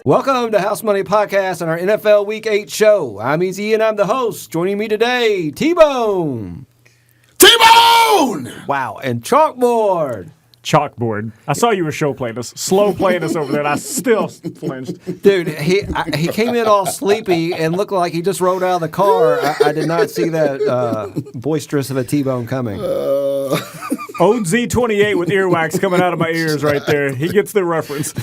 Welcome to House Money Podcast and our NFL Week 8 show. I'm Easy and I'm the host. Joining me today, T-Bone. T-Bone! Wow, and Chalkboard. Chalkboard. I saw you were show playing us, slow playing us over there, and I still flinched. Dude, he came in all sleepy and looked like he just rode out of the car. I did not see that boisterous of a T-Bone coming. Old Z28 with earwax coming out of my ears right there. He gets the reference.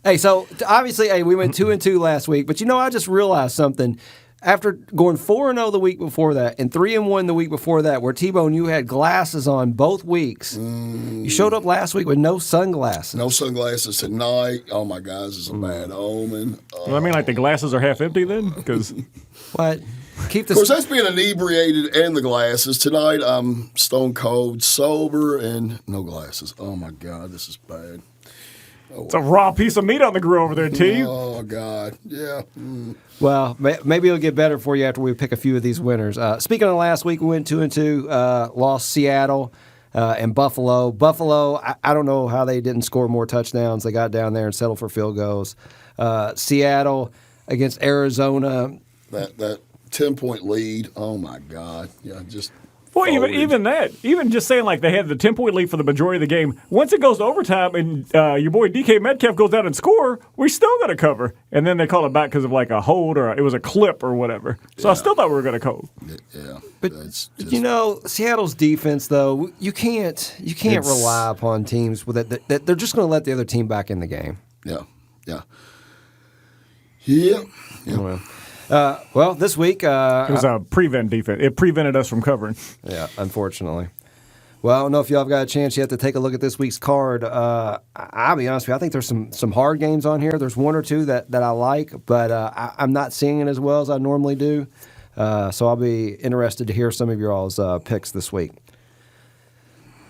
Hey, so obviously, we went 2-2 last week, but I just realized something. After going 4-0 the week before that and 3-1 the week before that, where T-Bone, you had glasses on both weeks. You showed up last week with no sunglasses. No sunglasses tonight. Oh, my God, this is a bad omen. Well, I mean, like the glasses are half empty then? Because What? Keep the. Of course, that's being inebriated and the glasses. Tonight, I'm stone cold, sober, and no glasses. Oh, my God, this is bad. it's a raw piece of meat on the grill over there, T. Oh, God. Yeah. Well, maybe it'll get better for you after we pick a few of these winners. Speaking of last week, we went 2-2, lost Seattle and Buffalo. Buffalo, I don't know how they didn't score more touchdowns. They got down there and settled for field goals. Seattle against Arizona. That 10-point lead. Oh, my God. Yeah, just. Well, even that, even just saying like they had the 10-point lead for the majority of the game, once it goes to overtime and your boy DK Metcalf goes out and score, we still got to cover. And then they call it back because of like a hold or it was a clip or whatever. So yeah. I still thought we were going to cover. Yeah. But, Seattle's defense, though, you can't rely upon teams with it. That they're just going to let the other team back in the game. Yeah. Well, this week... it was a prevent defense. It prevented us from covering. Yeah, unfortunately. Well, I don't know if y'all have got a chance yet to take a look at this week's card. I'll be honest with you, I think there's some hard games on here. There's one or two that I like, but I'm not seeing it as well as I normally do. So I'll be interested to hear some of your all's picks this week.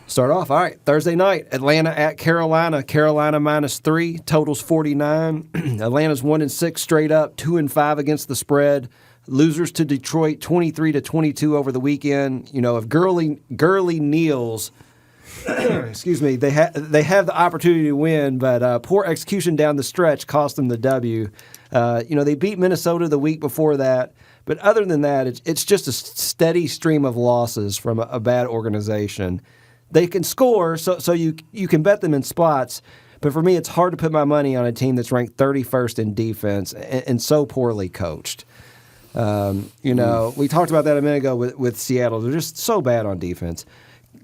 Start off. All right, Thursday night, Atlanta at Carolina. Carolina -3, totals 49. Atlanta's 1-6 straight up, 2-5 against the spread. Losers to Detroit, 23-22 over the weekend. If Gurley kneels, excuse me, they have the opportunity to win, but poor execution down the stretch cost them the W. They beat Minnesota the week before that. But other than that, it's just a steady stream of losses from a bad organization. They can score, so you can bet them in spots. But for me, it's hard to put my money on a team that's ranked 31st in defense and so poorly coached. We talked about that a minute ago with Seattle. They're just so bad on defense.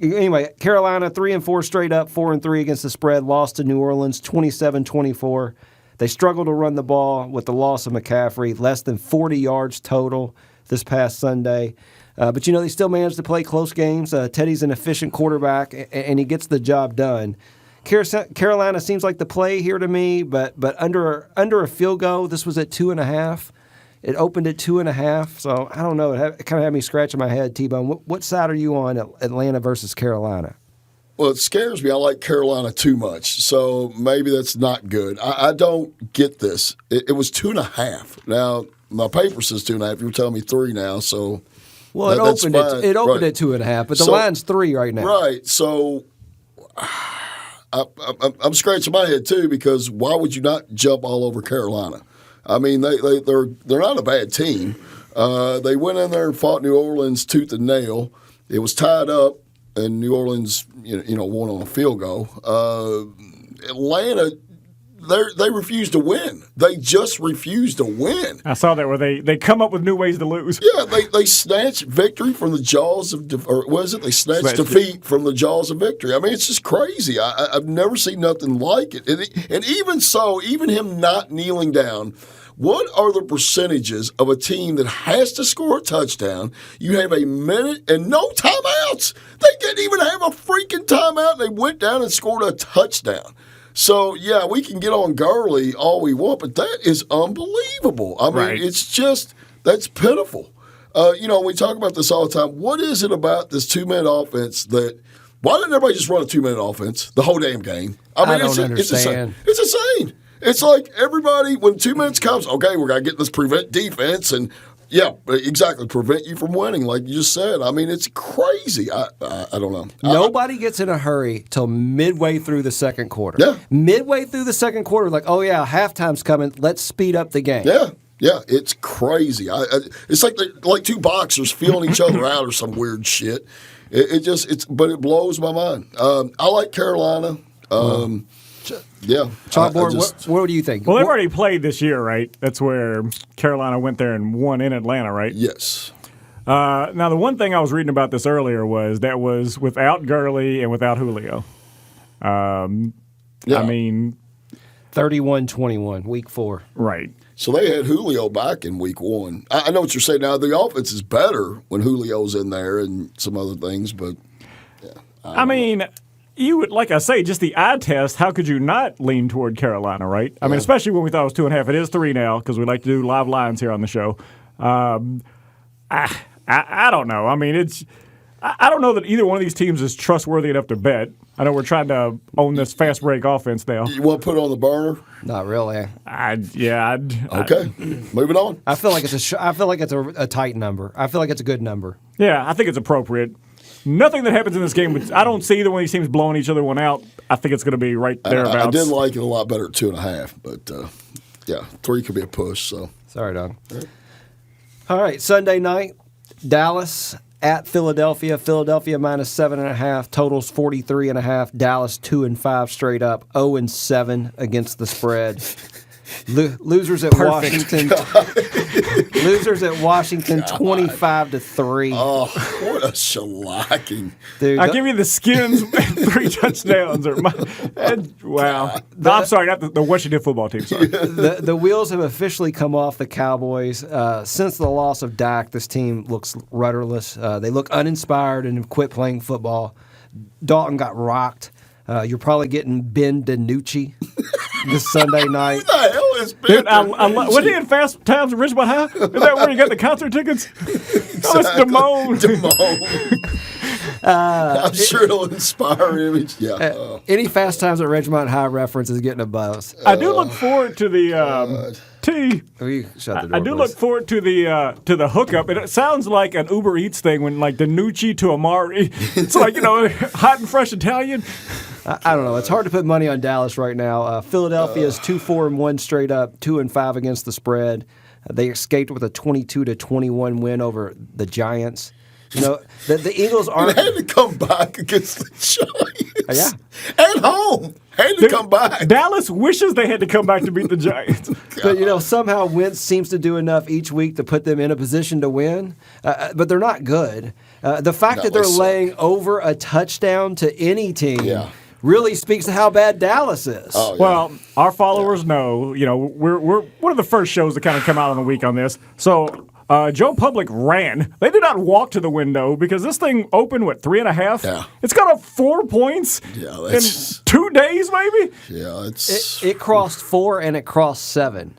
Anyway, Carolina, 3-4 straight up, 4-3 against the spread, lost to New Orleans, 27-24. They struggled to run the ball with the loss of McCaffrey, less than 40 yards total this past Sunday. But they still managed to play close games. Teddy's an efficient quarterback, and he gets the job done. Carolina seems like the play here to me, but under a field goal, this was at 2.5. It opened at 2.5, so I don't know. It kind of had me scratching my head, T-Bone. What side are you on, Atlanta versus Carolina? Well, it scares me. I like Carolina too much, so maybe that's not good. I don't get this. It was 2.5. Now, my paper says 2.5. You're telling me 3 now, so... Well, it opened at 2.5, but the line's 3 right now. Right. So I'm scratching my head too, because why would you not jump all over Carolina? I mean, they're not a bad team. They went in there and fought New Orleans tooth and nail. It was tied up, and New Orleans won on a field goal. Atlanta. They refuse to win. They just refuse to win. I saw that where they come up with new ways to lose. Yeah, they snatch victory from the jaws of They snatch defeat from the jaws of victory. I mean, it's just crazy. I've never seen nothing like it. And even so, even him not kneeling down, what are the percentages of a team that has to score a touchdown? You have a minute and no timeouts. They didn't even have a freaking timeout, and they went down and scored a touchdown. So, yeah, we can get on Gurley all we want, but that is unbelievable. I mean, It's just – that's pitiful. We talk about this all the time. What is it about this two-minute offense that – why didn't everybody just run a two-minute offense the whole damn game? I don't understand. It's insane. It's like everybody, when 2 minutes comes, okay, we're going to get this prevent defense, and Yeah, exactly. Prevent you from winning, like you just said. I mean, it's crazy. I don't know. Nobody gets in a hurry till midway through the second quarter. Yeah. Midway through the second quarter, like, oh, yeah, halftime's coming. Let's speed up the game. Yeah. Yeah, it's crazy. It's like two boxers feeling each other out or some weird shit. But it blows my mind. I like Carolina. Yeah. Chalkboard, what do you think? Well, they've already played this year, right? That's where Carolina went there and won in Atlanta, right? Yes. Now, the one thing I was reading about this earlier was that was without Gurley and without Julio. I mean, 31-21, week 4. Right. So they had Julio back in week 1. I know what you're saying. Now, the offense is better when Julio's in there and some other things, but yeah. I mean, you would, like I say, just the eye test, how could you not lean toward Carolina, right? I mean, especially when we thought it was 2.5. It is 3 now because we like to do live lines here on the show. I don't know. I mean, I don't know that either one of these teams is trustworthy enough to bet. I know we're trying to own this fast break offense now. You want to put it on the burner? Not really. Okay, moving on. I feel like it's a tight number. I feel like it's a good number. Yeah, I think it's appropriate. Nothing that happens in this game, I don't see either one of these teams blowing each other one out. I think it's going to be right thereabouts. I did like it a lot better at 2.5, but yeah, 3 could be a push. So sorry, Don. All right, Sunday night, Dallas at Philadelphia. Philadelphia minus 7.5. Totals 43.5. Dallas 2-5 straight up. 0-7 against the spread. Losers at Washington. Losers at Washington, 25-3. Oh, what a shellacking! Dude, I'll give you the Skins 3 touchdowns. Wow. No, I'm sorry, not the Washington football team. Sorry. The wheels have officially come off the Cowboys. Since the loss of Dak, this team looks rudderless. They look uninspired and have quit playing football. Dalton got rocked. You're probably getting Ben DiNucci this Sunday night. Who the hell is Ben DiNucci? Was he in Fast Times at Ridgemont High? Is that where you got the concert tickets? Oh, it's Damone. I'm sure it'll inspire him. Yeah. Any Fast Times at Ridgemont High reference is getting a buzz. I do look forward to the Shut the door, I do please. look forward to the hookup. It sounds like an Uber Eats thing when like DiNucci to Amari. It's like, hot and fresh Italian. I don't know. It's hard to put money on Dallas right now. Philadelphia is 2-4-1 straight up, 2-5 against the spread. They escaped with a 22-21 win over the Giants. The Eagles aren't. They had to come back against the Giants. Yeah. At home. Had to come back. Dallas wishes they had to come back to beat the Giants. But, somehow Wentz seems to do enough each week to put them in a position to win. But they're not good. The fact that they're laying over a touchdown to any team really speaks to how bad Dallas is. Oh, yeah. Well, our followers know, we're one of the first shows to kind of come out on the week on this. So Joe Public ran. They did not walk to the window because this thing opened, 3.5? Yeah. It's got up 4 points in 2 days, maybe? Yeah, it's... It crossed 4 and it crossed 7.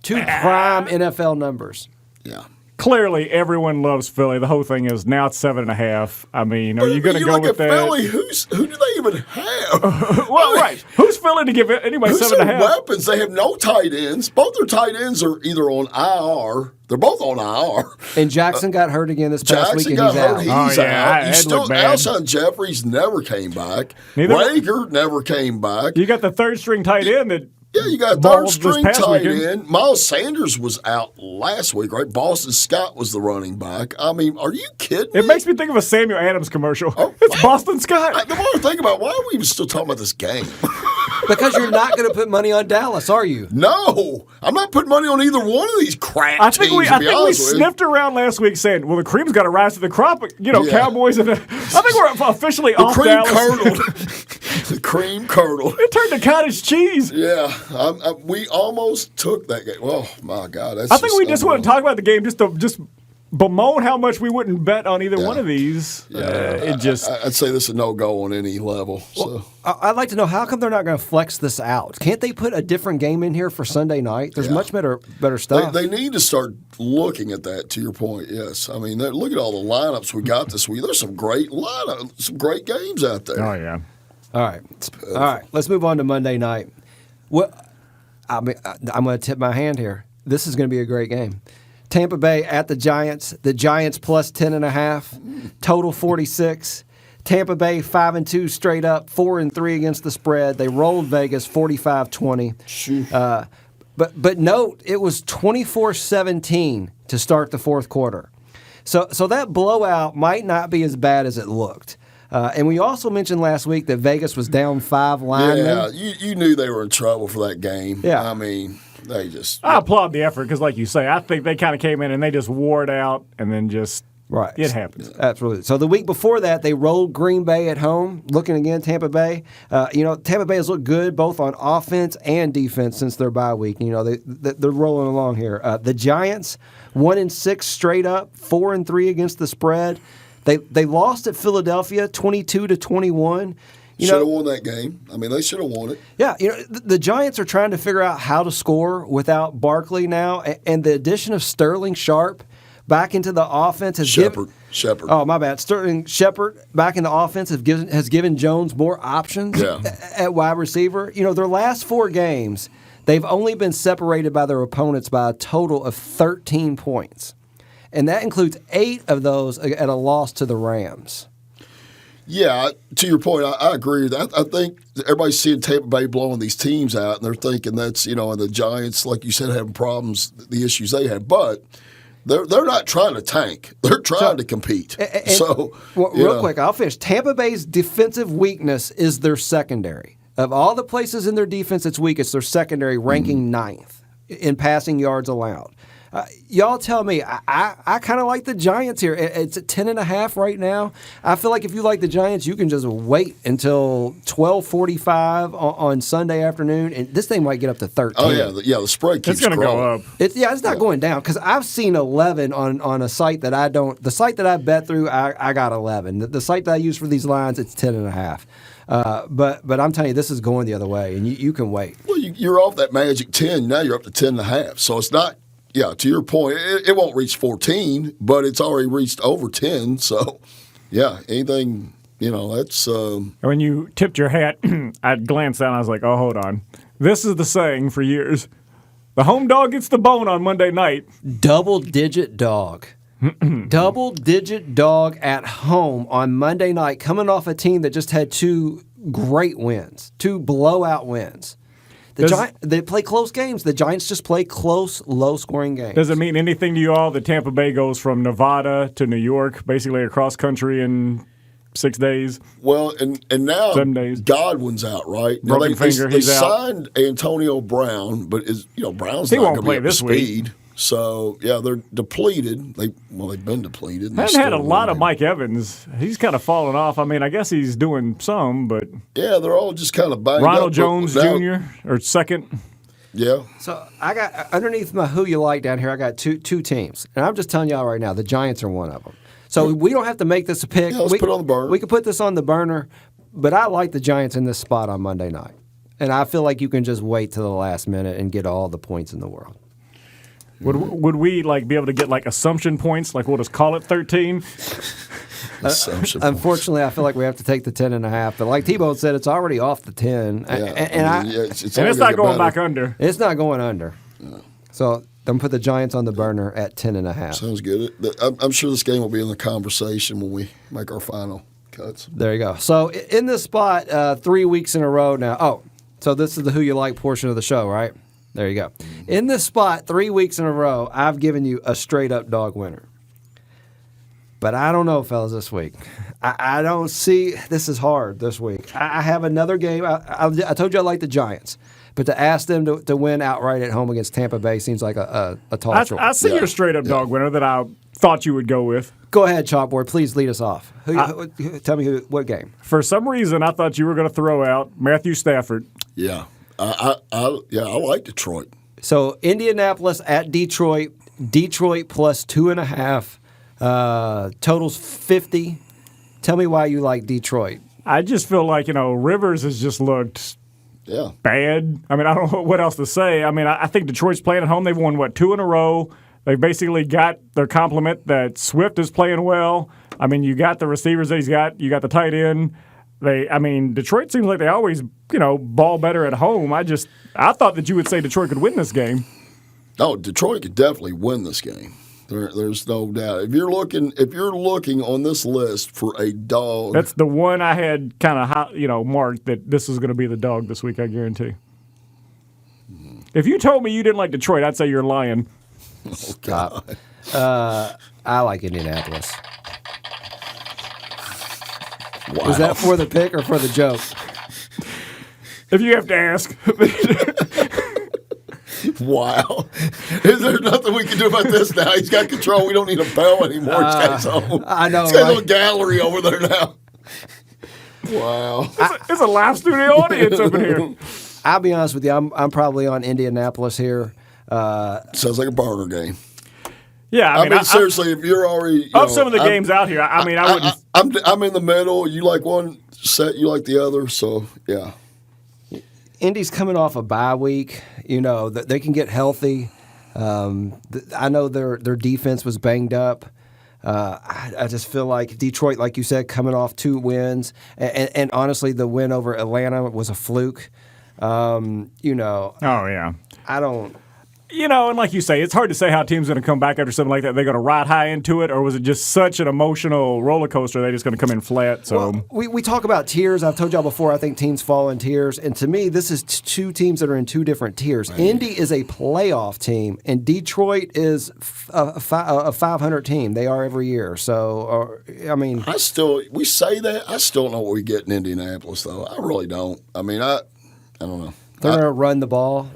2 prime NFL numbers. Yeah. Clearly, everyone loves Philly. The whole thing is now it's 7.5. I mean, are you going to go with that? Philly, who do they even have? Well, right. Who's Philly to give anybody Who's 7.5? their weapons? They have no tight ends. Both their tight ends are either on IR. They're both on IR. And Jackson got hurt again this past week, and got he's hurt. out. He's out. He's still Alshon Jeffries never came back. Rager never came back. You got the third string tight end that. Yeah, you got third string tight end. Miles Sanders was out last week, right? Boston Scott was the running back. I mean, are you kidding me? It makes me think of a Samuel Adams commercial. It's Boston Scott. The more I think about it, why are we even still talking about this game? Because you're not going to put money on Dallas, are you? No, I'm not putting money on either one of these crap I think teams. we sniffed around last week saying, well, the cream's got to rise to the crop. Cowboys. I think we're officially off Dallas. The cream curdled. It turned to cottage cheese. Yeah, we almost took that game. Oh, my God. I think we just want to talk about the game just to bemoan how much we wouldn't bet on either one of these. Yeah, I'd say this is a no-go on any level. Well, I'd like to know, how come they're not going to flex this out? Can't they put a different game in here for Sunday night? There's much better stuff. They need to start looking at that, to your point, yes. I mean, look at all the lineups we got this week. There's some great some great games out there. Oh, yeah. All right. Let's move on to Monday night. Well, I'm going to tip my hand here. This is going to be a great game. Tampa Bay at the Giants. The Giants plus 10.5. Total 46. Tampa Bay 5-2 straight up, 4-3 against the spread. They rolled Vegas 45-20. But note, it was 24-17 to start the fourth quarter. So that blowout might not be as bad as it looked. And we also mentioned last week that Vegas was down 5 linemen. Yeah, you knew they were in trouble for that game. Yeah. I mean, they just. I applaud the effort because, like you say, I think they kind of came in and they just wore it out and then just. Right. It happens. Absolutely. So the week before that, they rolled Green Bay at home. Looking again, Tampa Bay. Tampa Bay has looked good both on offense and defense since their bye week. They're rolling along here. The Giants, 1-6 straight up, 4-3 against the spread. They lost at Philadelphia, 22-21. Should have won that game. I mean, they should have won it. Yeah, the Giants are trying to figure out how to score without Barkley now, and the addition of Sterling Sharp back into the offense has Shepard. Oh, my bad. Sterling Shepard back in the offense has given Jones more options at wide receiver. Their last 4 games, they've only been separated by their opponents by a total of 13 points. And that includes 8 of those at a loss to the Rams. Yeah, to your point, I agree with that. I think everybody's seeing Tampa Bay blowing these teams out, and they're thinking that's, and the Giants, like you said, having problems, the issues they have. But they're not trying to tank. They're trying to compete. Real quick, I'll finish. Tampa Bay's defensive weakness is their secondary. Of all the places in their defense it's weakest, their secondary ranking 9th in passing yards allowed. Y'all tell me, I kind of like the Giants here. It's at 10.5 right now. I feel like if you like the Giants, you can just wait until 12:45 on Sunday afternoon, and this thing might get up to 13. Oh, yeah, the spread keeps growing. It's going to go up. It's not going down because I've seen 11 on a site that I don't. The site that I bet through, I got 11. The site that I use for these lines, it's 10.5. But I'm telling you, this is going the other way, and you can wait. Well, you're off that magic 10. Now you're up to 10.5. So it's not. Yeah, to your point, it won't reach 14, but it's already reached over 10. So, yeah, anything, that's. When you tipped your hat, I glanced down and I was like, oh, hold on. This is the saying for years. The home dog gets the bone on Monday night. Double-digit dog. Double-digit dog at home on Monday night, coming off a team that just had 2 great wins, 2 blowout wins. They play close games. The Giants just play close, low-scoring games. Does it mean anything to you all that Tampa Bay goes from Nevada to New York, basically across country in 6 days? Well, and now 7 days. Godwin's out, right? Broken finger, they he's out. signed Antonio Brown, but Brown's He not won't going to play be up this to week. speed. So, yeah, they're depleted. They've been depleted. I haven't had a lot of Mike Evans. He's kind of fallen off. I mean, I guess he's doing some, but. Yeah, they're all just kind of banged Ronald up. Jones Jr. or second. Yeah. So I got underneath my who you like down here, I got two teams. And I'm just telling y'all right now, the Giants are one of them. So we don't have to make this a pick. Yeah, let's put it on the burner. We can put this on the burner, but I like the Giants in this spot on Monday night. And I feel like you can just wait till the last minute and get all the points in the world. Would we be able to get assumption points? We'll just call it 13? Unfortunately, I feel like we have to take the 10.5. But like T-Bone said, it's already off the 10. Yeah, it's not going back under. It's not going under. Yeah. So I'm going to put the Giants on the burner at 10.5. Sounds good. I'm sure this game will be in the conversation when we make our final cuts. There you go. So in this spot, 3 weeks in a row now. Oh, so this is the who you like portion of the show, right? There you go. In this spot, 3 weeks in a row, I've given you a straight-up dog winner. But I don't know, fellas, this week. I don't see – this is hard this week. I have another game. I told you I like the Giants. But to ask them to win outright at home against Tampa Bay seems like a tall choice. I see your straight-up dog winner that I thought you would go with. Go ahead, Chalkboard. Please lead us off. Tell me what game. For some reason, I thought you were going to throw out Matthew Stafford. Yeah. I like Detroit. So Indianapolis at Detroit. Detroit plus 2.5. Totals 50. Tell me why you like Detroit. I just feel like, Rivers has just looked bad. I mean, I don't know what else to say. I mean, I think Detroit's playing at home. They've won, 2 in a row. They basically got their complement that Swift is playing well. I mean, you got the receivers that he's got. You got the tight end. Detroit seems like they always, ball better at home. I thought that you would say Detroit could win this game. Oh, Detroit could definitely win this game. There's no doubt. If you're looking on this list for a dog, That's the one I had kind of marked that this is going to be the dog this week. I guarantee. If you told me you didn't like Detroit, I'd say you're lying. oh God. I like Indianapolis. Wow. Is that for the pick or for the joke? If you have to ask. Wow. Is there nothing we can do about this now? He's got control. We don't need a bell anymore. This guy's home. I know, He's got a right? little gallery over there now. Wow. It's a live studio audience up in here. I'll be honest with you. I'm probably on Indianapolis here. Sounds like a burner game. Yeah, I mean, seriously, if you're already some of the games out here, I wouldn't. I'm in the middle. You like one set, you like the other. So yeah. Indy's coming off a bye week. They can get healthy. I know their defense was banged up. I just feel like Detroit, like you said, coming off 2 wins, and honestly, the win over Atlanta was a fluke. Oh yeah. I don't. And like you say, it's hard to say how a team's going to come back after something like that. They're going to ride high into it, or was it just such an emotional roller coaster? They're just going to come in flat. So well, we talk about tiers. I've told y'all before. I think teams fall in tiers, and to me, this is 2 teams that are in 2 different tiers. Man. Indy is a playoff team, and Detroit is a 500 team. They are every year. So, we say that. I still don't know what we get in Indianapolis, though. I really don't. I mean, I don't know. They're going to run the ball.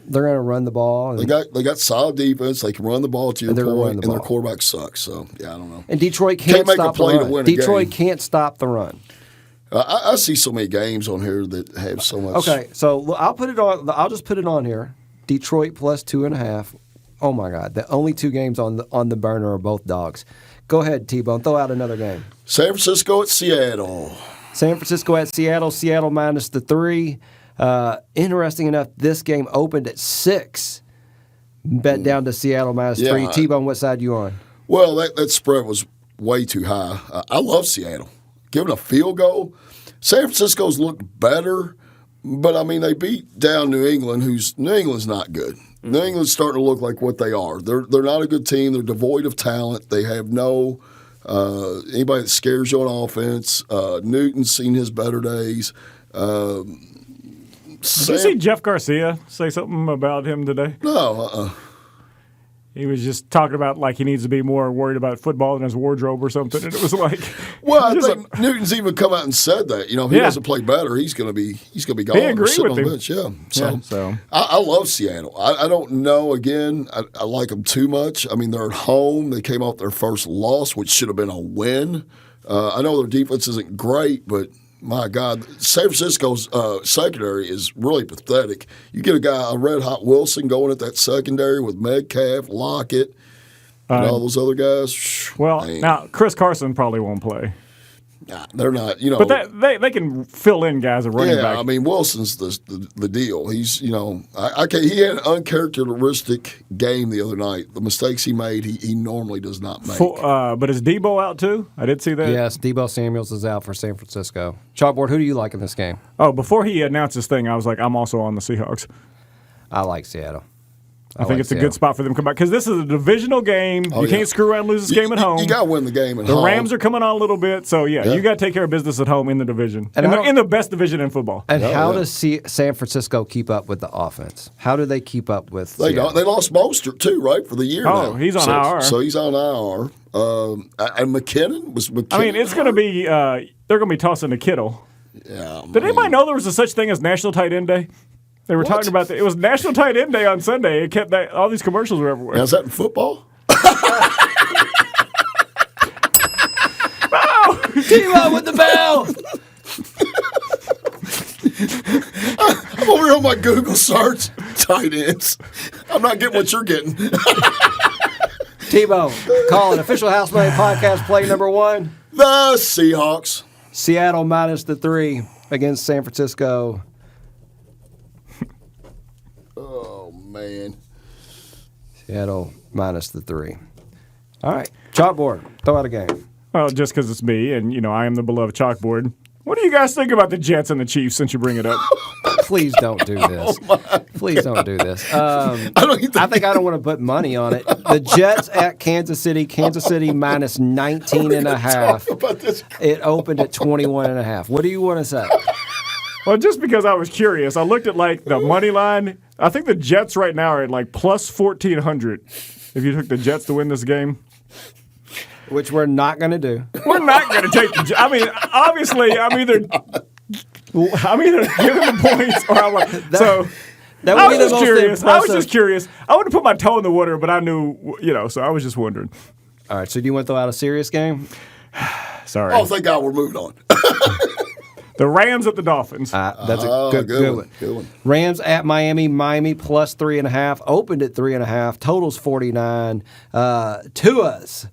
They got solid defense. They can run the ball to your point, and their quarterback sucks. So yeah, I don't know. And Detroit can't make stop a play the run. to win Detroit a game. Can't stop the run. I see so many games on here that have so much. Okay, so I'll put it on. I'll just put it on here. Detroit plus 2.5. Oh my God, the only 2 games on the burner are both dogs. Go ahead, T-Bone. Throw out another game. San Francisco at Seattle. San Francisco at Seattle. Seattle minus the 3. Interesting enough, this game opened at 6. Bet down to Seattle minus 3. T-Bone, what side you on? Well, that spread was way too high. I love Seattle. Given a field goal, San Francisco's looked better, but I mean they beat down New England, New England's not good. New England's starting to look like what they are. They're not a good team. They're devoid of talent. They have no anybody that scares you on offense. Newton's seen his better days. Did you see Jeff Garcia say something about him today? No. He was just talking about like he needs to be more worried about football than his wardrobe or something. And it was like, well, I think Newton's even come out and said that. If he doesn't play better, he's going to be gone. He agreed with on the him. bench. Yeah. So I love Seattle. I don't know. Again, I like them too much. I mean, they're at home. They came off their first loss, which should have been a win. I know their defense isn't great, but my God, San Francisco's secondary is really pathetic. You get a Red Hot Wilson going at that secondary with Metcalf, Lockett, and all those other guys. Well, now Chris Carson probably won't play. Nah, they're not. But they can fill in guys at running back. Yeah, I mean Wilson's the deal. He's he had an uncharacteristic game the other night. The mistakes he made, he normally does not make. But is Debo out too? I did see that. Yes, Debo Samuels is out for San Francisco. Chalkboard, who do you like in this game? Oh, before he announced this thing, I was like, I'm also on the Seahawks. I like Seattle. I think it's a good spot for them to come back because this is a divisional game. You can't screw around and lose this game at home. You got to win the game at home. The Rams are coming on a little bit, so you got to take care of business at home in the division. And they're in the best division in football. And how does San Francisco keep up with the offense? How do they keep up with They lost Mostert, too, right, for the year now. He's on IR. So he's on IR. And McKinnon? I mean, it's going to be they're going to be tossing to Kittle. Yeah, Did anybody know there was a such thing as National Tight End Day? They were talking about that. It was National Tight End Day on Sunday. It kept all these commercials were everywhere. Now, is that in football? T-Lo with the bell. I'm over here on my Google search. Tight ends. I'm not getting what you're getting. T-Bone, call it official House Money Podcast play number 1. The Seahawks. Seattle minus the 3 against San Francisco. Oh, man. Seattle minus the 3. All right. Chalkboard. Throw out a game. Well, just because it's me and, I am the beloved chalkboard. What do you guys think about the Jets and the Chiefs since you bring it up? Please don't do this. Please don't do this. I think I don't want to put money on it. The Jets at Kansas City. Kansas City minus 19.5. About this. It opened at 21.5. What do you want to say? Well, just because I was curious, I looked at like the money line. I think the Jets right now are at like plus 1,400. If you took the Jets to win this game. Which we're not going to do. We're not going to take the. I mean, obviously, I'm either giving the points or I'm like. So That I would be was the just most curious. I was impressive. just curious. I would have put my toe in the water, but I knew, so I was just wondering. All right, so do you want to throw out a serious game? Sorry. Oh, thank God we're moving on. The Rams at the Dolphins. That's a good one. Good one. Rams at Miami. Miami plus 3.5. Opened at 3.5. Totals 49. Tua's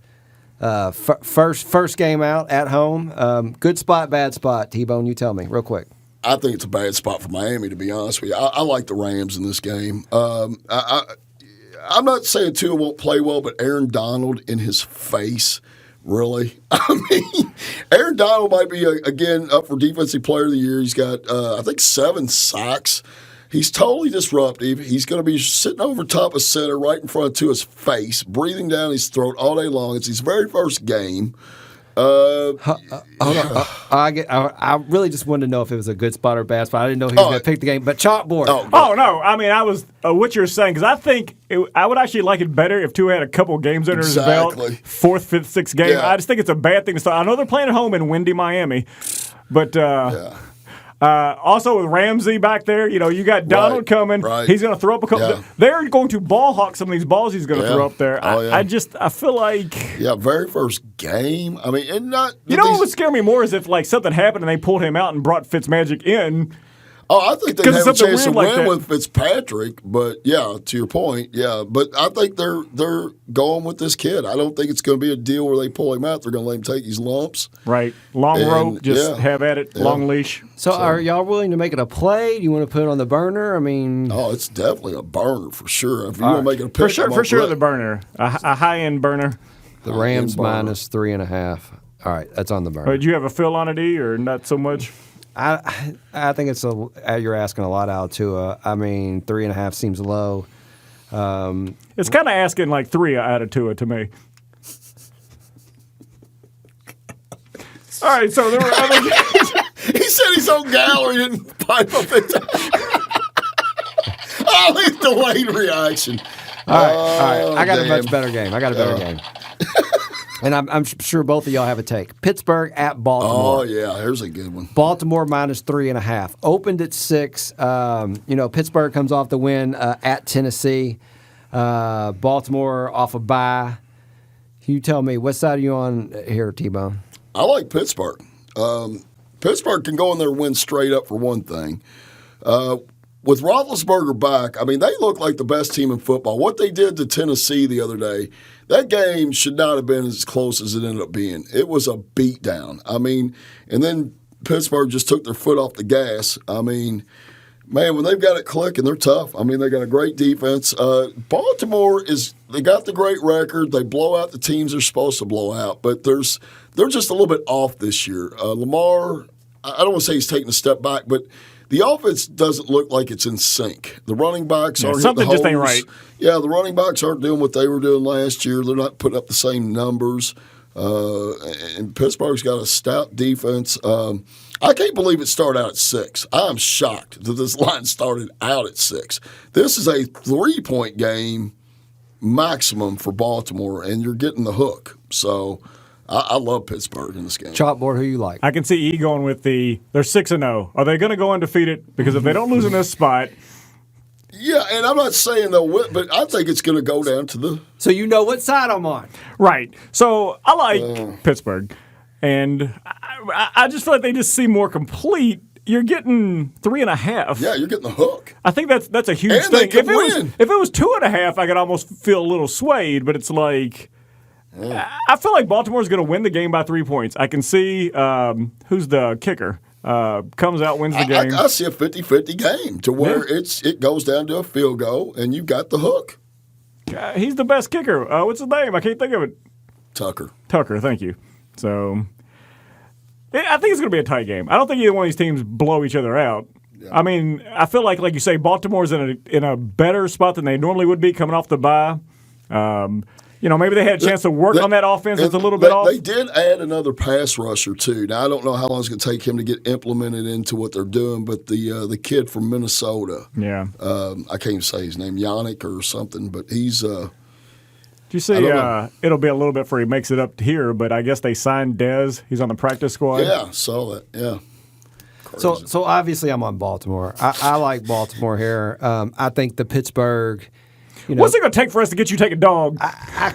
first game out at home. Good spot, bad spot. T-Bone, you tell me real quick. I think it's a bad spot for Miami, to be honest with you. I like the Rams in this game. I'm not saying Tua won't play well, but Aaron Donald in his face, really? I mean, Aaron Donald might be, again, up for Defensive Player of the Year. He's got, I think, 7 sacks. He's totally disruptive. He's going to be sitting over top of center right in front of Tua's face, breathing down his throat all day long. It's his very first game. Hold on. I really just wanted to know if it was a good spot or bad spot. I didn't know he was going to pick the game. But chalkboard. Oh, no. I mean, I was what you're saying, because I think I would actually like it better if Tua had a couple games under his belt. 4th, 5th, 6th game. Yeah. I just think it's a bad thing to start. I know they're playing at home in windy Miami, but also with Ramsey back there, you got Donald coming. Right. He's going to throw up a couple. Yeah. They're going to ball hawk some of these balls he's going to throw up there. Oh, yeah. I feel like. Yeah, very first game. I mean, and not. What would scare me more is if like something happened and they pulled him out and brought Fitzmagic in. Oh, I think they have a chance to weird like win that. with Fitzpatrick, but yeah, to your point, yeah. But I think they're going with this kid. I don't think it's going to be a deal where they pull him out. They're going to let him take his lumps. Right. Long rope, just have at it, long leash. So are y'all willing to make it a play? Do you want to put it on the burner? I mean. Oh, it's definitely a burner for sure. If you want to make it a pick, For sure the burner. A high-end burner. The Rams minus 3.5. All right, that's on the burner. Do you have a fill on it, E, or not so much? I think it's you're asking a lot out of Tua. I mean, 3.5 seems low. It's kind of asking like 3 out of Tua to me. All right, so there were other games. He said his own gallery didn't pipe up it. Oh, his delayed reaction. All right. I got a much better game. Yeah. And I'm sure both of y'all have a take. Pittsburgh at Baltimore. Oh, yeah, here's a good one. Baltimore minus 3.5. Opened at 6. Pittsburgh comes off the win at Tennessee. Baltimore off a bye. You tell me, what side are you on here, T-Bone? I like Pittsburgh. Pittsburgh can go in there and win straight up for one thing. With Roethlisberger back, I mean, they look like the best team in football. What they did to Tennessee the other day, that game should not have been as close as it ended up being. It was a beatdown. I mean, and then Pittsburgh just took their foot off the gas. I mean, man, when they've got it clicking, they're tough. I mean, they got a great defense. Baltimore they got the great record. They blow out the teams they're supposed to blow out, but they're just a little bit off this year. Lamar, I don't want to say he's taking a step back, but the offense doesn't look like it's in sync. The running backs aren't hitting the holes. Something just ain't right. Yeah, the running backs aren't doing what they were doing last year. They're not putting up the same numbers. And Pittsburgh's got a stout defense. I can't believe it started out at 6. I'm shocked that this line started out at 6. This is a 3-point game maximum for Baltimore, and you're getting the hook. So I love Pittsburgh in this game. Chalkboard, who you like? I can see E going with they're 6-0. Are they going to go undefeated? Because if they don't lose in this spot. Yeah, and I'm not saying they'll win, but I think it's going to go down to the. So you know what side I'm on. Right. So I like Pittsburgh. And I just feel like they just seem more complete. You're getting 3.5. Yeah, you're getting the hook. I think that's a huge And thing. they could win. If it was 2.5, I could almost feel a little swayed, but it's like. I feel like Baltimore's going to win the game by 3 points. I can see who's the kicker. Comes out, wins the game. I see a 50-50 game to where it goes down to a field goal, and you've got the hook. He's the best kicker. What's his name? I can't think of it. Tucker, thank you. So I think it's going to be a tight game. I don't think either one of these teams blow each other out. I mean, I feel like you say, Baltimore's in a better spot than they normally would be coming off the bye. Maybe they had a chance to work on that offense. It's a little bit off. They did add another pass rusher, too. Now, I don't know how long it's going to take him to get implemented into what they're doing, but the kid from Minnesota, I can't even say his name, Yannick or something, but he's Do you see it'll be a little bit before he makes it up here, but I guess they signed Dez. He's on the practice squad. Yeah, saw that, yeah. So obviously I'm on Baltimore. I like Baltimore here. I think the Pittsburgh – what's it going to take for us to get you to take a dog? I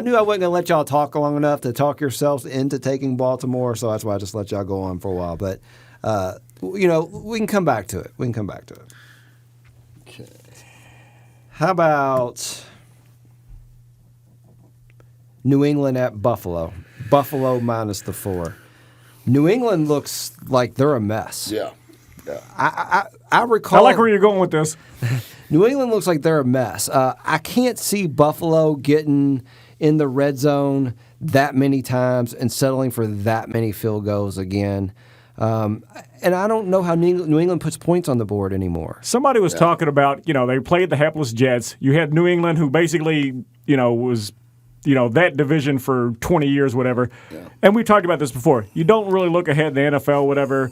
knew I wasn't going to let y'all talk long enough to talk yourselves into taking Baltimore, so that's why I just let y'all go on for a while. But, we can come back to it. Okay. How about New England at Buffalo? Buffalo minus the 4. New England looks like they're a mess. Yeah. I recall. I like where you're going with this. New England looks like they're a mess. I can't see Buffalo getting in the red zone that many times and settling for that many field goals again. And I don't know how New England puts points on the board anymore. Somebody was talking about, they played the hapless Jets. You had New England, who basically, was, that division for 20 years, whatever. Yeah. And we talked about this before. You don't really look ahead in the NFL, whatever.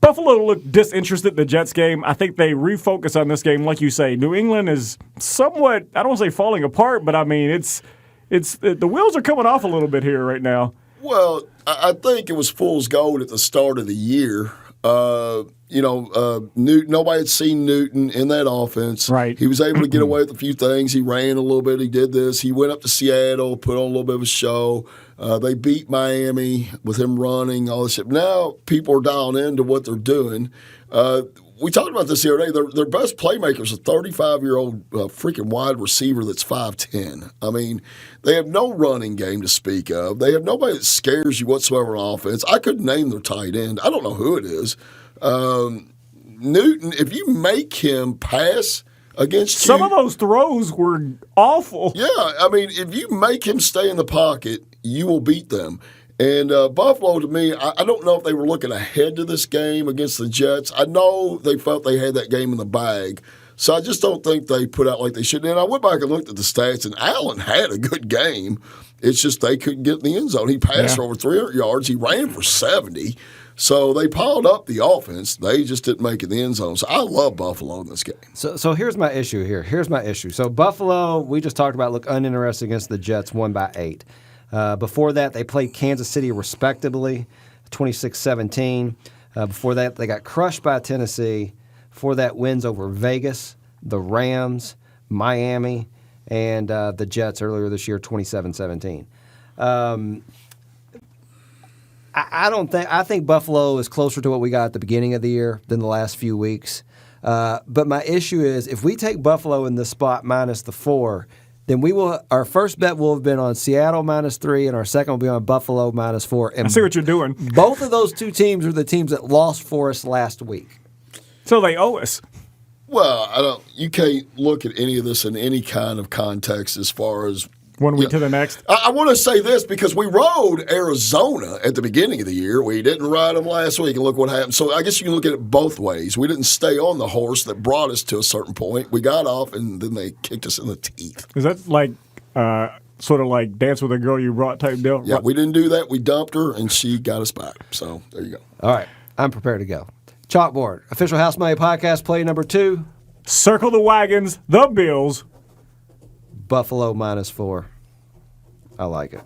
Buffalo looked disinterested in the Jets game. I think they refocus on this game. Like you say, New England is somewhat, I don't want to say falling apart, but I mean, it's the wheels are coming off a little bit here right now. Well, I think it was fool's gold at the start of the year. Newton, nobody had seen Newton in that offense. Right. He was able to get away with a few things. He ran a little bit. He did this. He went up to Seattle, put on a little bit of a show. They beat Miami with him running, all this shit. Now people are dialing into what they're doing. We talked about this the other day. Their best playmaker is a 35-year-old freaking wide receiver that's 5'10". I mean, they have no running game to speak of. They have nobody that scares you whatsoever on offense. I couldn't name their tight end. I don't know who it is. Newton, if you make him pass against you. Some of those throws were awful. Yeah, I mean, if you make him stay in the pocket, you will beat them. And Buffalo, to me, I don't know if they were looking ahead to this game against the Jets. I know they felt they had that game in the bag. So I just don't think they put out like they should. And I went back and looked at the stats, and Allen had a good game. It's just they couldn't get in the end zone. He passed for over 300 yards. He ran for 70. So they piled up the offense. They just didn't make it in the end zone. So I love Buffalo in this game. So here's my issue here. So Buffalo, we just talked about, look uninterested against the Jets, won by 8. Before that, they played Kansas City respectably, 26-17. Before that, they got crushed by Tennessee. Before that, wins over Vegas, the Rams, Miami, and the Jets earlier this year, 27-17. I think Buffalo is closer to what we got at the beginning of the year than the last few weeks. But my issue is, if we take Buffalo in this spot minus the 4, then our first bet will have been on Seattle minus 3, and our second will be on Buffalo minus 4. And I see what you're doing. Both of those two teams are the teams that lost for us last week. So they owe us. Well, you can't look at any of this in any kind of context as far as one week to the next. I want to say this because we rode Arizona at the beginning of the year. We didn't ride them last week, and look what happened. So I guess you can look at it both ways. We didn't stay on the horse that brought us to a certain point. We got off, and then they kicked us in the teeth. Is that like sort of like Dance with a Girl You Brought type deal? Yeah, we didn't do that. We dumped her, and she got us back. So there you go. All right. I'm prepared to go. Chalkboard. Official House Money Podcast, play number 2. Circle the wagons, the Bills. Buffalo minus 4. I like it.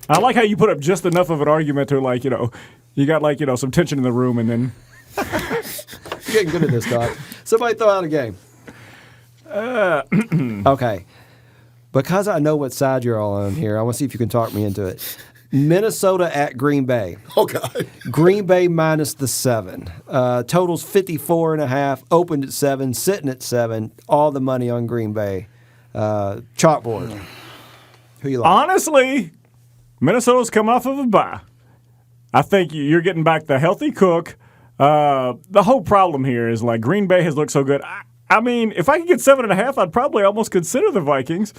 I like how you put up just enough of an argument to, like, you got, some tension in the room, and then. You're getting good at this, Doc. Somebody throw out a game. Okay. Because I know what side you're all on here, I want to see if you can talk me into it. Minnesota at Green Bay. Okay. Green Bay minus the 7. Totals 54.5. Opened at 7. Sitting at 7. All the money on Green Bay. Chalkboard. Who you like? Honestly, Minnesota's come off of a bye. I think you're getting back the healthy cook. The whole problem here is, like, Green Bay has looked so good. I mean, if I could get 7.5, I'd probably almost consider the Vikings.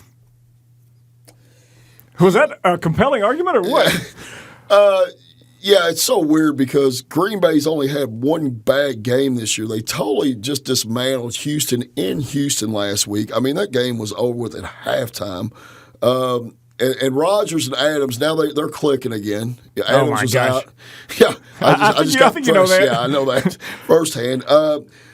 Was that a compelling argument or what? Yeah, it's so weird because Green Bay's only had one bad game this year. They totally just dismantled Houston in Houston last week. I mean, that game was over with at halftime. And Rodgers and Adams, now they're clicking again. Yeah, Adams my was gosh. out. Yeah, I just got think you know fresh. that. Yeah, I know that firsthand.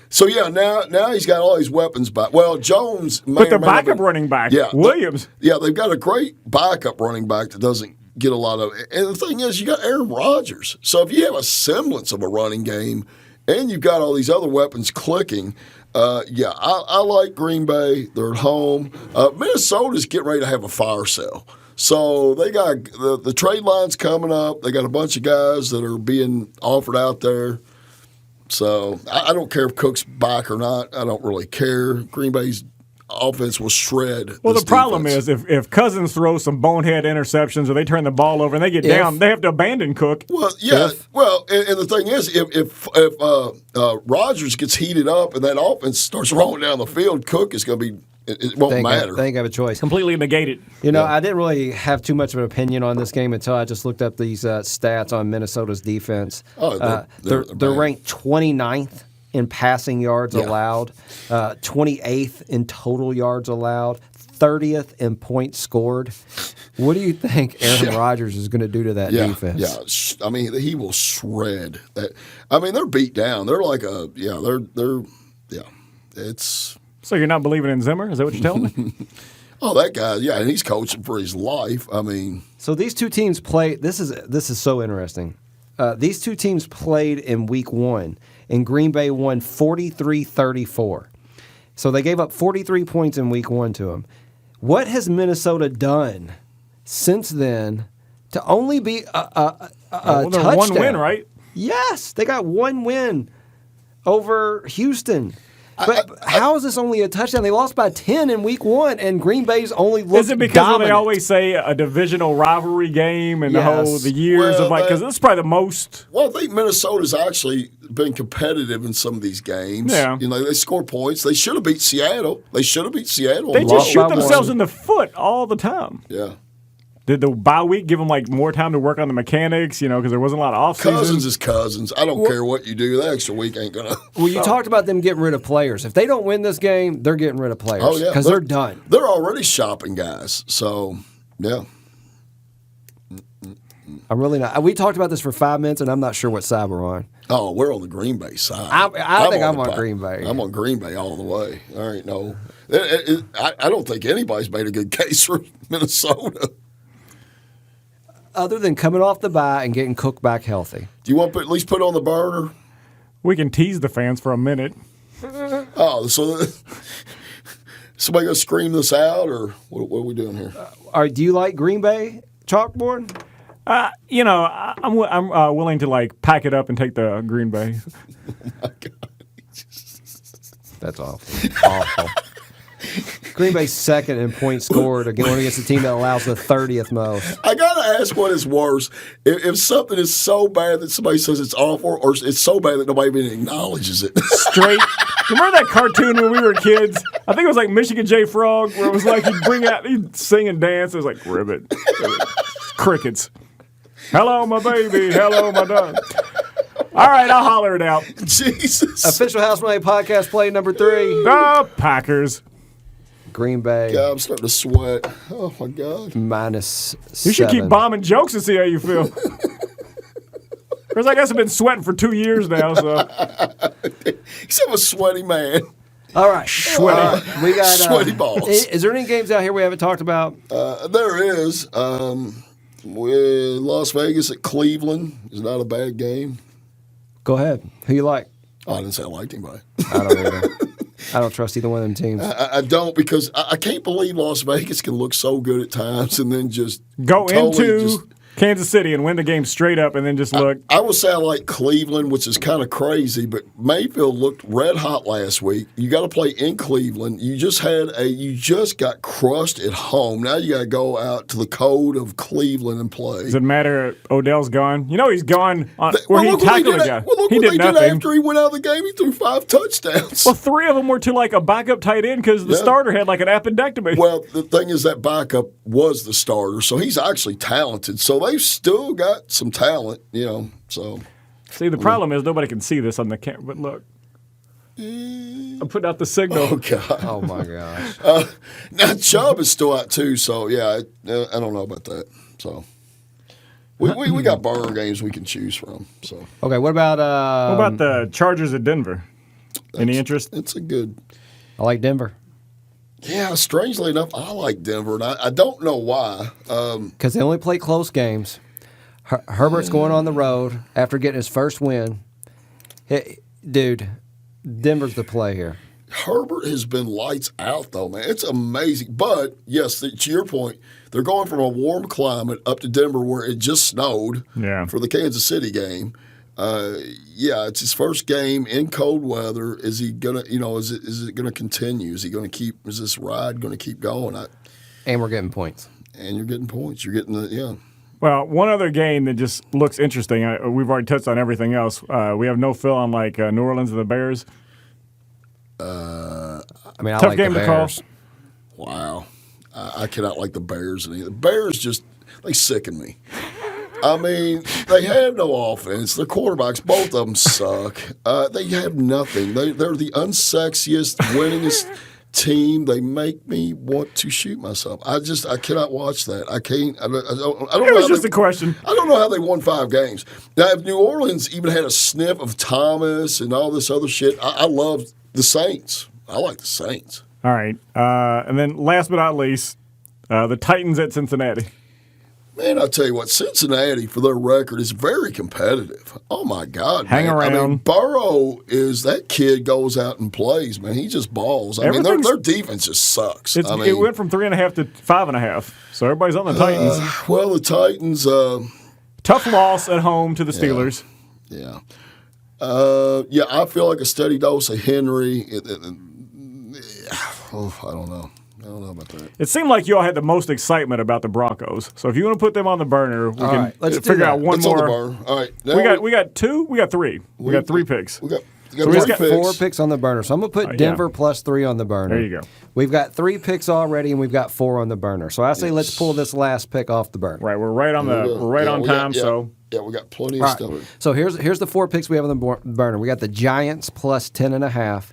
So, yeah, now he's got all these weapons back. Well, Jones may But or the may not backup be- running back, Yeah, Williams. Yeah, they've got a great backup running back that doesn't get a lot of. And the thing is, you got Aaron Rodgers. So if you have a semblance of a running game, and you've got all these other weapons clicking, I like Green Bay. They're at home. Minnesota's getting ready to have a fire sale. So they got the trade line's coming up. They got a bunch of guys that are being offered out there. So I don't care if Cook's back or not. I don't really care. Green Bay's offense will shred. Well, this the problem defense. is if Cousins throws some bonehead interceptions or they turn the ball over and they get down, they have to abandon Cook. Well, yeah. And the thing is, if Rodgers gets heated up and that offense starts rolling down the field, Cook is going to be. It won't matter. They ain't have a choice. Completely negated. I didn't really have too much of an opinion on this game until I just looked up these stats on Minnesota's defense. They're ranked 29th in passing yards allowed, 28th in total yards allowed, 30th in points scored. What do you think Aaron Rodgers is going to do to that defense? Yeah, I mean, he will shred that. I mean, they're beat down. They're like it's. So you're not believing in Zimmer? Is that what you're telling me? Oh, that guy, yeah, and he's coaching for his life. I mean, so these two teams played. This is so interesting. These two teams played in Week 1, and Green Bay won 43-34. So they gave up 43 points in Week 1 to them. What has Minnesota done since then to only be a touchdown? One win, right? Yes, they got one win over Houston. But how is this only a touchdown? They lost by 10 in Week 1, and Green Bay's only looked Is it because dominant. they always say a divisional rivalry game and the years of because this is probably the most. Well, I think Minnesota's actually been competitive in some of these games. Yeah. They score points. They should have beat Seattle. They They just shoot themselves in the foot all the time. Yeah. Did the bye week give them more time to work on the mechanics? Because there wasn't a lot of off season. Cousins is Cousins. I don't care what you do. That extra week ain't gonna. Well, you talked about them getting rid of players. If they don't win this game, they're getting rid of players. Oh yeah, because they're done. They're already shopping guys. So yeah. I'm really not. We talked about this for 5 minutes, and I'm not sure what side we're on. Oh, we're on the Green Bay side. I think I'm on Green Bay. I'm on Green Bay all the way. All right, no, I don't think anybody's made a good case for Minnesota. Other than coming off the bye and getting Cook back healthy. Do you want to at least put it on the burner? We can tease the fans for a minute. Oh, so somebody going to scream this out, or what are we doing here? Do you like Green Bay chalkboard? I'm willing to pack it up and take the Green Bay. Oh my God. That's awful. Awful. Green Bay's second in points scored going against a team that allows the 30th most. I gotta ask, what is worse? If something is so bad that somebody says it's awful, or it's so bad that nobody even acknowledges it. Straight. Remember that cartoon when we were kids? I think it was like Michigan J. Frog, where it was like he'd sing and dance. It was like ribbit. Crickets. Hello, my baby. Hello, my dog. All right, I'll holler it out. Jesus. Official House Money Podcast play number 3. The Packers. Green Bay. God, I'm starting to sweat. Oh, my God. -7. You should keep bombing jokes and see how you feel. Because I guess I've been sweating for 2 years now, so. He's a sweaty man. All right. Sweaty. We got Sweaty balls. Is there any games out here we haven't talked about? There is. Las Vegas at Cleveland is not a bad game. Go ahead. Who you like? Oh, I didn't say I liked anybody. I don't either. I don't trust either one of them teams. I don't, because I can't believe Las Vegas can look so good at times and then just Go totally into Kansas City and win the game straight up and then just look. I would say I like Cleveland, which is kind of crazy, but Mayfield looked red hot last week. You got to play in Cleveland. You just got crushed at home. Now you got to go out to the cold of Cleveland and play. Does it matter? Odell's gone. He's gone. He tackled a guy. He did nothing. after he went out of the game. He threw 5 touchdowns. Well, 3 of them were to a backup tight end because the starter had an appendectomy. Well, the thing is that backup was the starter, so he's actually talented. So they've still got some talent, So See, the problem is nobody can see this on the camera. But look, I'm putting out the signal. oh god, Oh my gosh. now Chubb is still out too. So yeah, I don't know about that. So we got burner games we can choose from. So Okay, what about What about the Chargers at Denver? Any interest? it's a good. I like Denver Yeah, strangely enough, I like Denver, and I don't know why. because they only play close games. Herbert's going on the road after getting his first win. Hey, dude, Denver's the play here. Herbert has been lights out, though, man. It's amazing. But, yes, to your point, they're going from a warm climate up to Denver where it just snowed for the Kansas City game. It's his first game in cold weather. Is he going to, is it going to continue? Is he going to keep, is this ride going to keep going? And we're getting points. And you're getting points. You're getting Well, one other game that just looks interesting. We've already touched on everything else. We have no fill on New Orleans and the Bears. I mean, I Tough like game the to call. Bears. Wow. I cannot like the Bears. The Bears they sicken me. I mean, they have no offense. Their quarterbacks, both of them suck. They have nothing. They're the unsexiest, winningest team. They make me want to shoot myself. I cannot watch that. I can't. I don't It know was how just a question. I don't know how they won 5 games. Now, if New Orleans even had a sniff of Thomas and all this other shit, I love the Saints. I like the Saints. All right. And then last but not least, the Titans at Cincinnati. Man, I'll tell you what, Cincinnati, for their record, is very competitive. Oh, my God, Hang man. around. I mean, Burrow that kid goes out and plays, man. He just balls. I mean, their defense just sucks. It went from 3.5 to 5.5. So everybody's on the Titans. Well, the Titans, Tough loss at home to the Steelers. yeah. I feel like a steady dose of Henry. I don't know. I don't know about that. It seemed like you all had the most excitement about the Broncos. So if you want to put them on the burner, we can right, let's do figure that. out one That's more. on the burn. All right. Now We got 2. We got 3. We got 3 picks. We got we three just Got got 4 picks on the burner. So I'm going to put Denver plus 3 on the burner. There you go. We've got 3 picks already, and we've got 4 on the burner. So I say let's pull this last pick off the burner. Right, we're right on time. So yeah, we got plenty All of right. stuff. So here's the 4 picks we have on the burner. We got the Giants plus 10.5.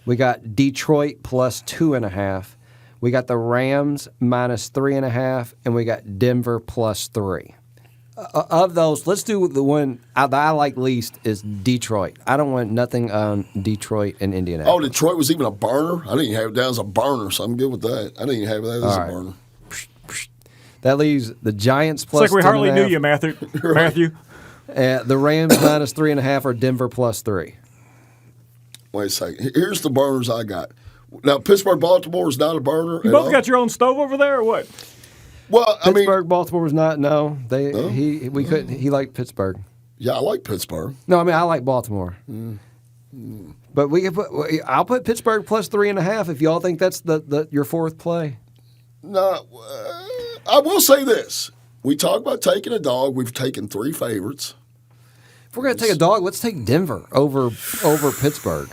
We got Detroit plus 2.5. We got the Rams minus 3.5, and we got Denver plus 3. Of those, let's do the one that I like least is Detroit. I don't want nothing on Detroit and Oh, Indianapolis. Detroit was even a burner? I didn't even have it down as a burner, so I'm good with that. I didn't even have that as All a right. burner. That leaves the Giants it's plus like we hardly 10.5, knew you, Matthew. the Rams minus 3.5, or Denver plus 3. Wait a second. Here's the burners I got. Now, Pittsburgh, Baltimore is not a burner. You both got your own stove over there, or what? Well, I mean, Pittsburgh, Baltimore was not. No, we couldn't. He liked Pittsburgh. yeah, I like Pittsburgh. No, I mean I like Baltimore. But we can put. I'll put Pittsburgh plus 3.5 if y'all think that's your 4th play. No, I will say this. We talk about taking a dog. We've taken 3 favorites. If we're gonna take a dog, let's take Denver over Pittsburgh.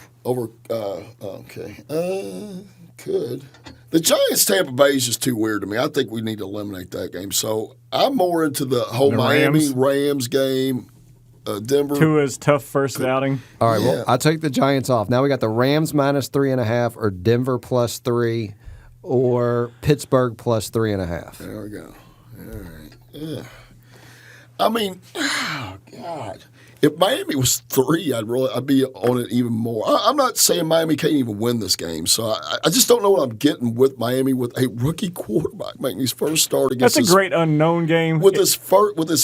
Could. The Giants Tampa Bay is just too weird to me. I think we need to eliminate that game. So I'm more into the whole The Miami Rams game. Denver. Tua's tough first outing. All right, Yeah. well I'll take the Giants off. Now we got the Rams minus 3.5, or Denver plus 3, or Pittsburgh plus 3.5. There we go. All right. Yeah. I mean, oh God. If Miami was 3, I'd be on it even more. I'm not saying Miami can't even win this game, so I just don't know what I'm getting with Miami with a rookie quarterback making his first start against. That's a great unknown game. with this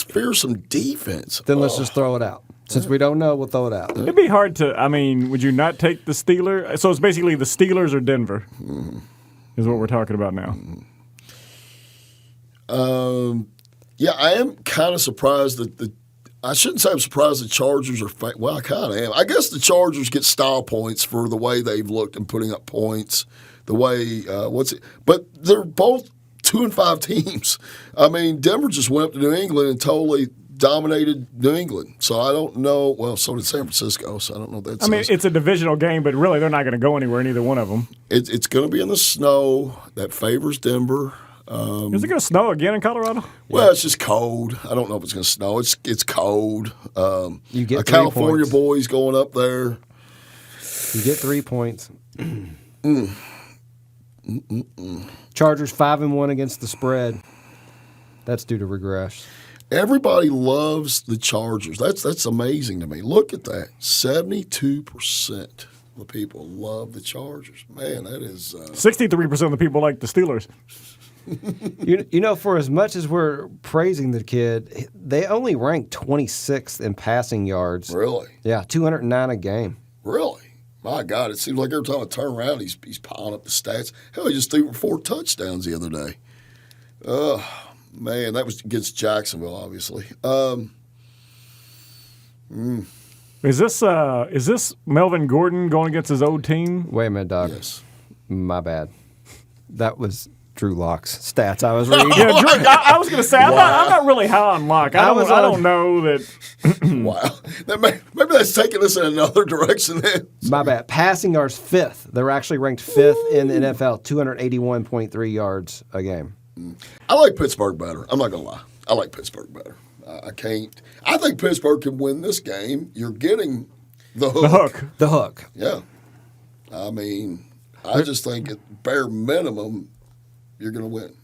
fearsome defense. Then let's just throw it out. Since we don't know, we'll throw it out. It'd be hard to. I mean, would you not take the Steelers? So it's basically the Steelers or Denver, is what we're talking about now. Yeah, I am kind of surprised that I shouldn't say I'm surprised the Chargers are well, I kind of am. I guess the Chargers get style points for the way they've looked and putting up points, the way but they're both 2-5 teams. I mean, Denver just went up to New England and totally dominated New England. So I don't know. Well, so did San Francisco. So I don't know what that I mean, says. it's a divisional game, but really they're not going to go anywhere, neither one of them. It's going to be in the snow. That favors Denver. Is it going to snow again in Colorado? Well, it's just cold. I don't know if it's going to snow. It's cold. You get a 3 California points. boy's going up there. You get 3 points. Chargers 5-1 against the spread. That's due to regress. Everybody loves the Chargers. That's amazing to me. Look at that. 72% of people love the Chargers. Man, that is 63% of the people like the Steelers. You know, for as much as we're praising the kid, they only ranked 26th in passing yards. really, Yeah, 209 a game. really. My God, it seems like every time I turn around, he's piling up the stats. Hell, he just threw 4 touchdowns the other day. Man, that was against Jacksonville, obviously. Is this Melvin Gordon going against his old team? Wait a minute, Doc. Yes. My bad. That was Drew Lock's stats I was reading. Yeah, Drew, I was going to say I'm not really high on Locke. I don't know that. Wow. Maybe that's taking us in another direction then. My bad. Passing yards 5th. They're actually ranked 5th in the NFL, 281.3 yards a game. I like Pittsburgh better. I'm not going to lie. I like Pittsburgh better. I can't. I think Pittsburgh can win this game. You're getting the hook. The hook. Yeah. I mean, I just think at bare minimum, you're going to win.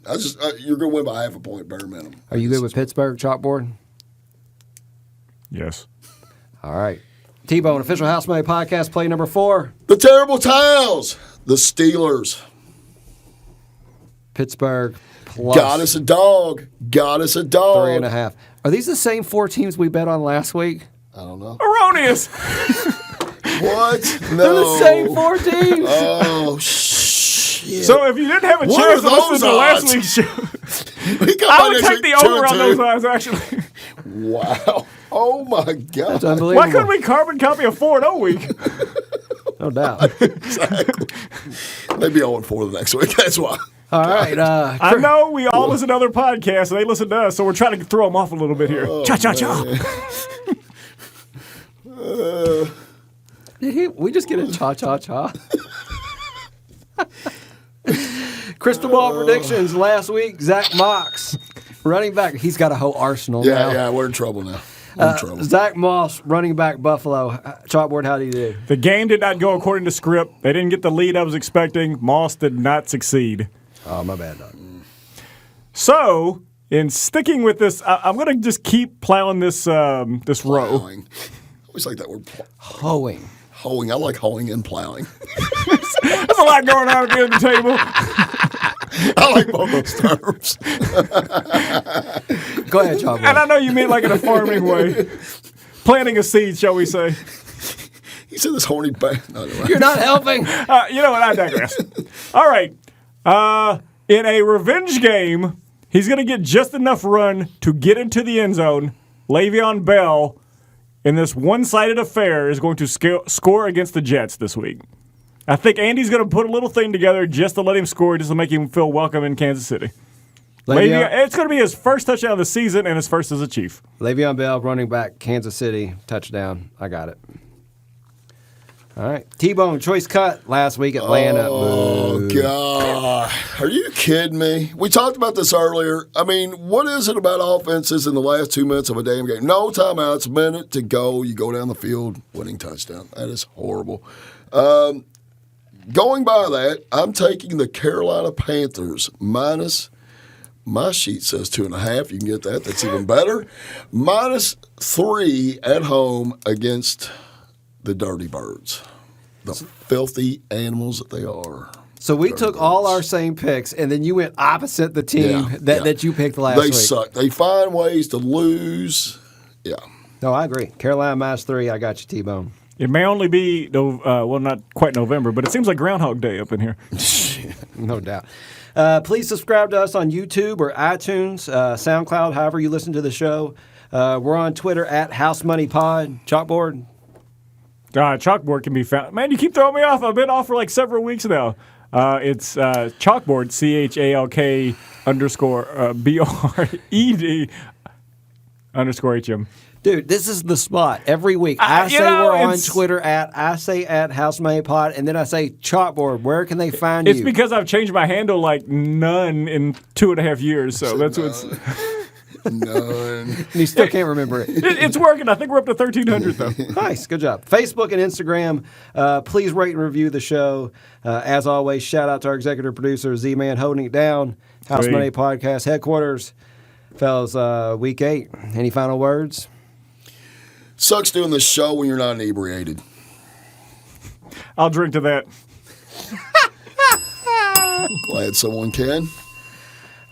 You're going to win by half a point, bare minimum. Are you good with Pittsburgh, chalkboard? Yes. All right. T-Bone, official House Money Podcast, play number 4. The Terrible Towels, the Steelers. Pittsburgh plus Got us a dog. 3.5. Are these the same 4 teams we bet on last week? I don't know. Erroneous. What? No. They're the same 4 teams. Oh, shit. So if you didn't have a What chance are to listen those to last odds? week's show, We come I back would next take the week, over on 2-2. those odds, actually. Wow. Oh, my God. That's unbelievable. Why couldn't we carbon copy a 4-0 week? No doubt. Exactly. Maybe 0-4 the next week. That's why. All right. I know we all listen to other podcasts, and they listen to us, so we're trying to throw them off a little bit here. Cha-cha-cha. Did we just get a cha-cha-cha? Crystal ball predictions last week. Zach Mox, running back. He's got a whole arsenal now. Yeah, we're in trouble now. We're in trouble. Zach Moss, running back, Buffalo. Chalkboard, how do you do? The game did not go according to script. They didn't get the lead I was expecting. Moss did not succeed. Oh, my bad, Doc. So, in sticking with this, I'm going to just keep plowing this this row. Plowing. I always like that word. Hoeing. Hoeing. I like hoeing and plowing. There's a lot going on at the end of the table. I like both those terms. Go ahead, Chalkboard. And I know you mean like in a farming way. Planting a seed, shall we say. He said this horny bag. No, You're not helping. You know what? I digress. All right. In a revenge game, he's going to get just enough run to get into the end zone. Le'Veon Bell, in this one-sided affair, is going to score against the Jets this week. I think Andy's going to put a little thing together just to let him score, just to make him feel welcome in Kansas City. It's going to be his first touchdown of the season and his first as a Chief. Le'Veon Bell, running back, Kansas City, touchdown. I got it. All right. T-Bone, choice cut last week, Atlanta. Oh, Boo. God. Are you kidding me? We talked about this earlier. I mean, what is it about offenses in the last 2 minutes of a damn game? No timeouts, minute to go. You go down the field, winning touchdown. That is horrible. Going by that, I'm taking the Carolina Panthers minus, my sheet says 2.5. You can get that. That's even better. -3 at home against the Dirty Birds. The filthy animals that they are. So we took all our same picks, and then you went opposite the team that you picked last week. They suck. They find ways to lose. Yeah. No, I agree. Carolina -3. I got you, T-Bone. It may only be, not quite November, but it seems like Groundhog Day up in here. No doubt. Please subscribe to us on YouTube or iTunes, SoundCloud, however you listen to the show. We're on Twitter at HouseMoneyPod. Chalkboard. Chalkboard can be found. Man, you keep throwing me off. I've been off for like several weeks now. It's Chalkboard, CHALK _ BORED. _HM. Dude, this is the spot every week. I say we're on Twitter I say at House Money Pod, and then I say chalkboard. Where can they find you? It's because I've changed my handle like none in 2.5 years, so that's what's. None. And you still can't remember it. It's working. I think we're up to 1,300 though. Nice, good job. Facebook and Instagram. Please rate and review the show. As always, shout out to our executive producer Z-Man holding it down. House Money Podcast headquarters, fellas. Week 8. Any final words? Sucks doing this show when you're not inebriated. I'll drink to that. Glad someone can.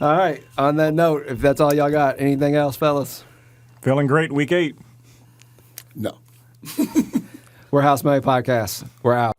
All right. On that note, if that's all y'all got, anything else, fellas? Feeling great. Week 8. No. We're House Money Podcast. We're out.